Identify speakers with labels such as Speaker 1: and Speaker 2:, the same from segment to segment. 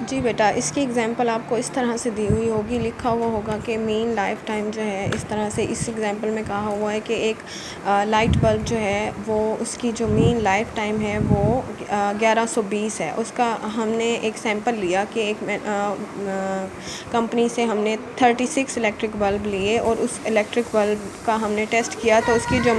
Speaker 1: जी बेटा, इसकी एग्ज़ाम्पल आपको इस तरह से दी हुई होगी, लिखा हुआ होगा कि मीन लाइफ टाइम जो है इस तरह से इस एग्ज़ाम्पल में कहा हुआ है कि एक लाइट बल्ब जो है वो उसकी जो मीन लाइफ टाइम है वो 1120 है। उसका हमने एक सैंपल लिया कि एक कंपनी से हमने 36 इलेक्ट्रिक बल्ब लिए और उस इलेक्ट्रिक बल्ब का हमने टेस्ट किया तो उसकी जो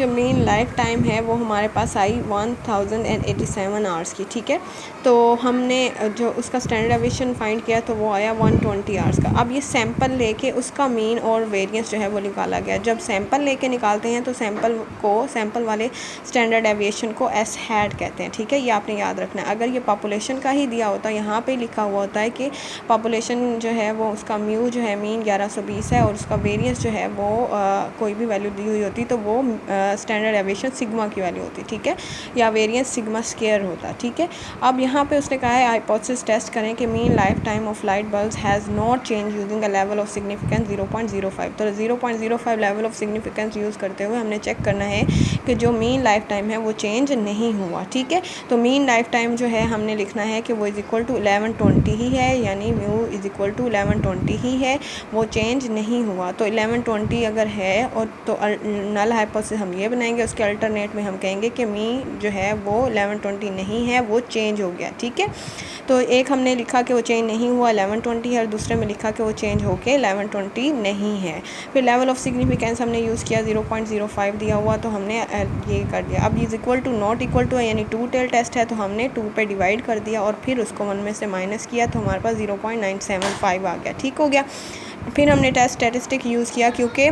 Speaker 1: मीन लाइफ टाइम है वो हमारे पास आई 1087 आवर्स की। ठीक है, तो हमने जो उसका स्टैंडर्ड डेविएशन फाइंड किया तो वो आया 120 आवर्स का। अब ये सैंपल लेके उसका मीन और वेरिएंस जो है वो निकाला गया। जब सैंपल लेके निकालते हैं तो सैंपल वाले स्टैंडर्ड डेविएशन को एस हैड कहते हैं। ठीक है, ये आपने याद रखना है। अगर ये पॉपुलेशन का ही दिया होता, यहाँ पे लिखा हुआ होता है कि पॉपुलेशन जो है वो उसका म्यू जो है मीन 1120 है और उसका वेरिएंस जो है वो कोई भी वैल्यू दी हुई होती तो वो स्टैंडर्ड डेविएशन सिग्मा की वैल्यू होती। ठीक है, या वेरिएंस सिग्मा स्क्वायर होता। ठीक है, अब यहाँ पे उसने कहा है हाइपोथेसिस टेस्ट करें कि mean life time of light bulbs has not change using a level of significance 0.05। तो 0.05 लेवल ऑफ सिग्निफिकेंस यूज़ करते हुए हमने चेक करना है कि जो मीन लाइफ टाइम है वो चेंज नहीं हुआ। ठीक है, तो मीन लाइफ टाइम जो है हमने लिखना है कि वो इज़ इक्वल टू 1120 ही है, यानी म्यू इज़ इक्वल टू 1120 ही है, वो चेंज नहीं हुआ। तो 1120 अगर है और तो नल हाइपोथेसिस हम ये बनाएंगे, उसके अल्टरनेट में हम कहेंगे कि मीन जो है वो 1120 नहीं है, वो चेंज हो गया। ठीक है, तो एक हमने लिखा कि वो चेंज नहीं हुआ 1120 है और दूसरे में लिखा कि वो चेंज होके 1120 नहीं है। फिर लेवल ऑफ सिग्निफिकेंस हमने यूज़ किया 0.05 दिया हुआ तो हमने ये कर दिया। अब is equal to not equal to है, यानी 2 टेल टेस्ट है तो हमने 2 पे डिवाइड कर दिया और फिर उसको 1 में से माइनस किया तो हमारे पास 0.975 आ गया। ठीक हो गया। फिर हमने टेस्ट स्टैटिस्टिक यूज़ किया, क्योंकि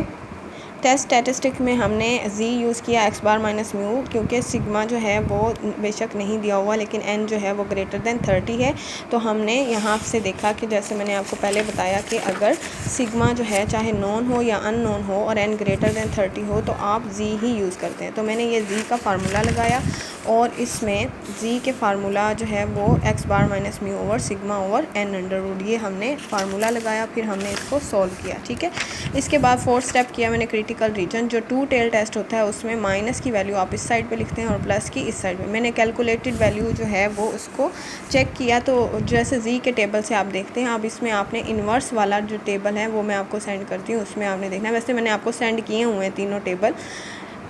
Speaker 1: टेस्ट स्टैटिस्टिक में हमने जी यूज़ किया एक्स बार माइनस म्यू, क्योंकि सिग्मा जो है वो बेशक नहीं दिया हुआ लेकिन एन जो है वो ग्रेटर देन 30 है। तो हमने यहाँ से देखा कि जैसे मैंने आपको पहले बताया कि अगर सिग्मा जो है चाहे नॉन हो या अननोन हो और एन ग्रेटर देन 30 हो तो आप जी ही यूज़ करते हैं। तो मैंने ये जी का फार्मूला लगाया और इसमें जी के फार्मूला जो है वो x bar minus mu over sigma over n under root, ये हमने फार्मूला लगाया, फिर हमने इसको सॉल्व किया। ठीक है, इसके बाद फोर्थ स्टेप किया मैंने क्रिटिकल रीजन। जो 2 टेल टेस्ट होता है उसमें माइनस की वैल्यू आप इस साइड पे लिखते हैं और प्लस की इस साइड पे। मैंने कैलकुलेटेड वैल्यू जो है वो उसको चेक किया, तो जैसे जी के टेबल से आप देखते हैं, अब इसमें आपने इन्वर्स वाला जो टेबल है वो मैं आपको सेंड करती हूँ, उसमें आपने देखना है। वैसे मैंने आपको सेंड किए हुए हैं तीनों टेबल,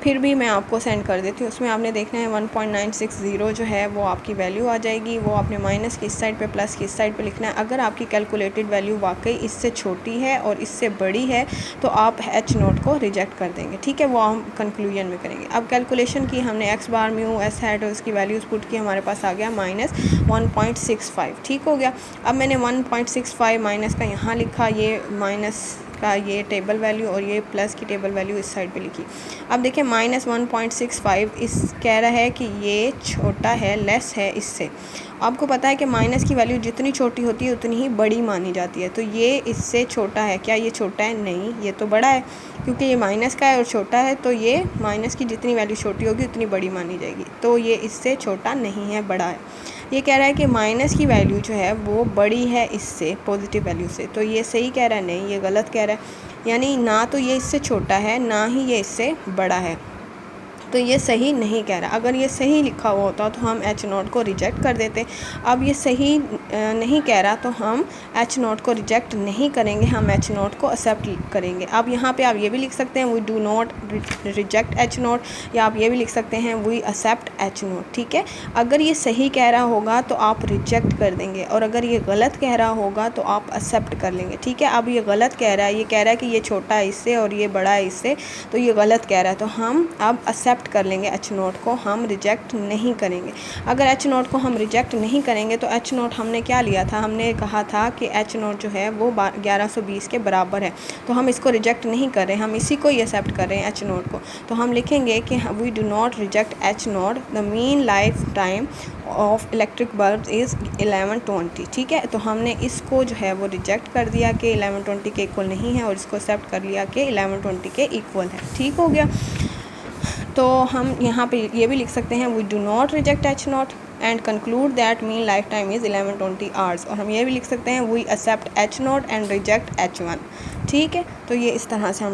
Speaker 1: फिर भी मैं आपको सेंड कर देती हूँ। उसमें आपने देखना है 1.960 जो है वो आपकी वैल्यू आ जाएगी, वो आपने माइनस की इस साइड पे प्लस की इस साइड पे लिखना है। अगर आपकी कैलकुलेटेड वैल्यू वाकई इससे छोटी है और इससे बड़ी है तो आप एच नोट को रिजेक्ट कर देंगे। ठीक है, वो हम कंक्लूजन में करेंगे। अब कैलकुलेशन की हमने x bar mu S had और उसकी वैल्यूज़ पुट की, हमारे पास आ गया -1.65। ठीक हो गया। अब मैंने 1.65 माइनस का यहाँ लिखा, ये माइनस का ये टेबल वैल्यू और ये प्लस की टेबल वैल्यू इस साइड पे लिखी। अब देखिए -1.65 इस कह रहा है कि ये छोटा है, लेस है इससे। आपको पता है कि माइनस की वैल्यू जितनी छोटी होती है उतनी ही बड़ी मानी जाती है, तो ये इससे छोटा है। क्या ये छोटा है? नहीं, ये तो बड़ा है, क्योंकि ये माइनस का है और छोटा है, तो ये माइनस की जितनी वैल्यू छोटी होगी उतनी बड़ी मानी जाएगी, तो ये इससे छोटा नहीं है, बड़ा है। ये कह रहा है कि माइनस की वैल्यू जो है वो बड़ी है इससे, पॉजिटिव वैल्यू से, तो ये सही कह रहा है? नहीं, ये गलत कह रहा है। यानी ना तो ये इससे छोटा है ना ही ये इससे बड़ा है, तो ये सही नहीं कह रहा। अगर ये सही लिखा हुआ होता तो हम एच नॉट को रिजेक्ट कर देते। अब ये सही नहीं कह रहा तो हम एच नॉट को रिजेक्ट नहीं करेंगे, हम एच नॉट को एक्सेप्ट करेंगे। अब यहाँ पे आप ये भी लिख सकते हैं we do not reject H naught, या आप ये भी लिख सकते हैं वी एक्सेप्ट एच नॉट। ठीक है, अगर ये सही कह रहा होगा तो आप रिजेक्ट कर देंगे और अगर ये गलत कह रहा होगा तो आप एक्सेप्ट कर लेंगे। ठीक है, अब ये गलत कह रहा है, ये कह रहा है कि ये छोटा है इससे और ये बड़ा है इससे, तो ये गलत कह रहा है, तो हम अब एक्सेप्ट कर लेंगे एच नोट को, हम रिजेक्ट नहीं करेंगे। अगर एच नोट को हम रिजेक्ट नहीं करेंगे तो एच नोट हमने क्या लिया था? हमने कहा था कि एच नोट जो है वो 1120 के बराबर है, तो हम इसको रिजेक्ट नहीं कर रहे, हम इसी को ही एक्सेप्ट कर रहे हैं एच नोट को। तो हम लिखेंगे कि we do not reject H naught, the mean life time of electric bulb is 1120। ठीक है, तो हमने इसको जो है वो रिजेक्ट कर दिया कि 1120 के इक्वल नहीं है और इसको एक्सेप्ट कर लिया कि 1120 के इक्वल है। ठीक हो गया। तो हम यहाँ पे ये भी लिख सकते हैं we do not reject H naught and conclude that mean life time is 1120 hours, और हम ये भी लिख सकते हैं we accept H naught and reject H one. ठीक है, तो ये इस तरह से हम